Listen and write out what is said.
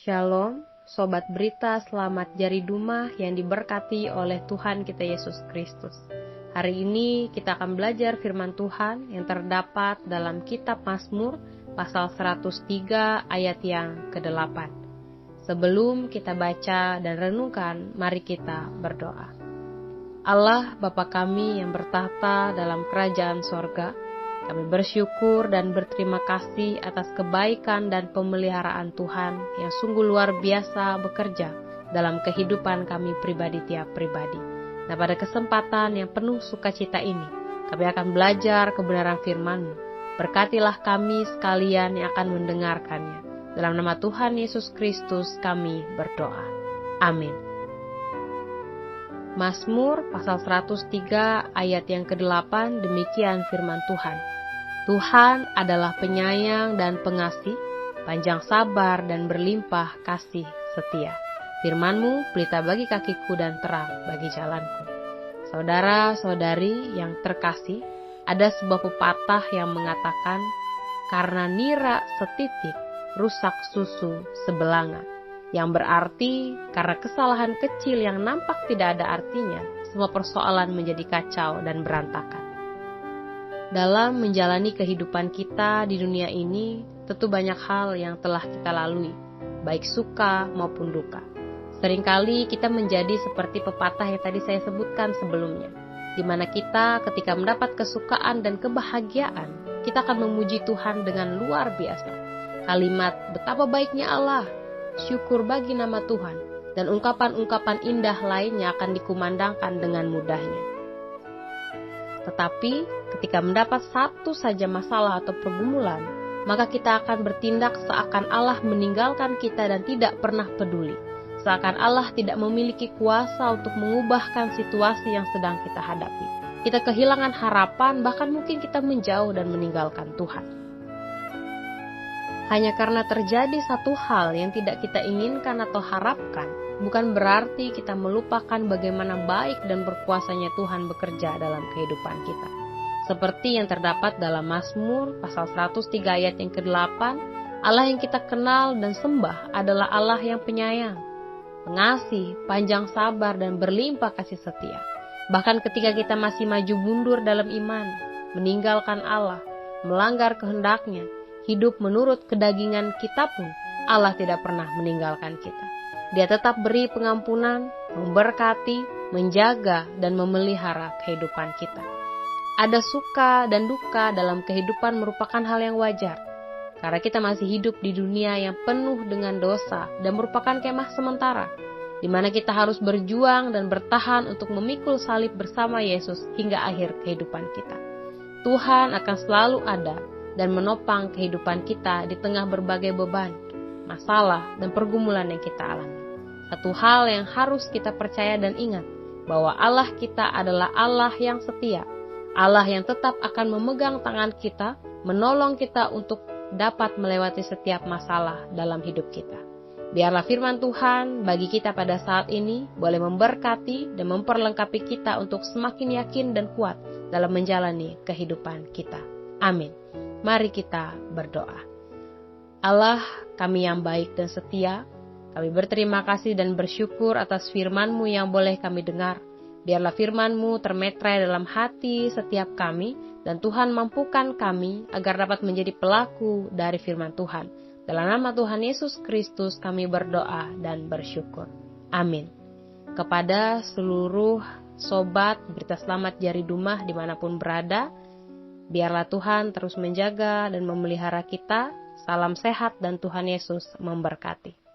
Shalom, Sobat Berita Selamat Jari Dumah yang diberkati oleh Tuhan kita Yesus Kristus. Hari ini kita akan belajar firman Tuhan yang terdapat dalam kitab Mazmur pasal 103 ayat yang ke-8. Sebelum kita baca dan renungkan, mari kita berdoa. Allah Bapa kami yang bertahta dalam kerajaan sorga, kami bersyukur dan berterima kasih atas kebaikan dan pemeliharaan Tuhan yang sungguh luar biasa bekerja dalam kehidupan kami pribadi tiap pribadi. Nah, pada kesempatan yang penuh sukacita ini, kami akan belajar kebenaran firman-Mu. Berkatilah kami sekalian yang akan mendengarkannya. Dalam nama Tuhan Yesus Kristus kami berdoa. Amin. Mazmur pasal 103 ayat yang ke-8 demikian firman Tuhan. Tuhan adalah penyayang dan pengasih, panjang sabar dan berlimpah kasih setia. Firman-Mu pelita bagi kakiku dan terang bagi jalanku. Saudara-saudari yang terkasih, ada sebuah pepatah yang mengatakan, karena nira setitik, rusak susu sebelanga. Yang berarti, karena kesalahan kecil yang nampak tidak ada artinya, semua persoalan menjadi kacau dan berantakan. Dalam menjalani kehidupan kita di dunia ini, tentu banyak hal yang telah kita lalui, baik suka maupun duka. Seringkali kita menjadi seperti pepatah yang tadi saya sebutkan sebelumnya, di mana kita ketika mendapat kesukaan dan kebahagiaan, kita akan memuji Tuhan dengan luar biasa. Kalimat betapa baiknya Allah, syukur bagi nama Tuhan, dan ungkapan-ungkapan indah lainnya akan dikumandangkan dengan mudahnya. Tetapi ketika mendapat satu saja masalah atau pergumulan, maka kita akan bertindak seakan Allah meninggalkan kita dan tidak pernah peduli. Seakan Allah tidak memiliki kuasa untuk mengubahkan situasi yang sedang kita hadapi. Kita kehilangan harapan, bahkan mungkin kita menjauh dan meninggalkan Tuhan. Hanya karena terjadi satu hal yang tidak kita inginkan atau harapkan, bukan berarti kita melupakan bagaimana baik dan berkuasanya Tuhan bekerja dalam kehidupan kita. Seperti yang terdapat dalam Mazmur pasal 103 ayat yang ke-8, Allah yang kita kenal dan sembah adalah Allah yang penyayang, pengasih, panjang sabar dan berlimpah kasih setia. Bahkan ketika kita masih maju mundur dalam iman, meninggalkan Allah, melanggar kehendaknya, hidup menurut kedagingan kita pun, Allah tidak pernah meninggalkan kita. Dia tetap beri pengampunan, memberkati, menjaga, dan memelihara kehidupan kita. Ada suka dan duka dalam kehidupan merupakan hal yang wajar, karena kita masih hidup di dunia yang penuh dengan dosa dan merupakan kemah sementara, di mana kita harus berjuang dan bertahan untuk memikul salib bersama Yesus hingga akhir kehidupan kita. Tuhan akan selalu ada dan menopang kehidupan kita di tengah berbagai beban, masalah, dan pergumulan yang kita alami. Satu hal yang harus kita percaya dan ingat, bahwa Allah kita adalah Allah yang setia, Allah yang tetap akan memegang tangan kita, menolong kita untuk dapat melewati setiap masalah dalam hidup kita. Biarlah firman Tuhan bagi kita pada saat ini boleh memberkati dan memperlengkapi kita untuk semakin yakin dan kuat dalam menjalani kehidupan kita. Amin. Mari kita berdoa. Allah, kami yang baik dan setia, kami berterima kasih dan bersyukur atas firman-Mu yang boleh kami dengar. Biarlah firman-Mu termetrai dalam hati setiap kami, dan Tuhan mampukan kami agar dapat menjadi pelaku dari firman Tuhan. Dalam nama Tuhan Yesus Kristus kami berdoa dan bersyukur. Amin. Kepada seluruh sobat Berita Selamat Jari Dumah dimanapun berada, biarlah Tuhan terus menjaga dan memelihara kita. Salam sehat dan Tuhan Yesus memberkati.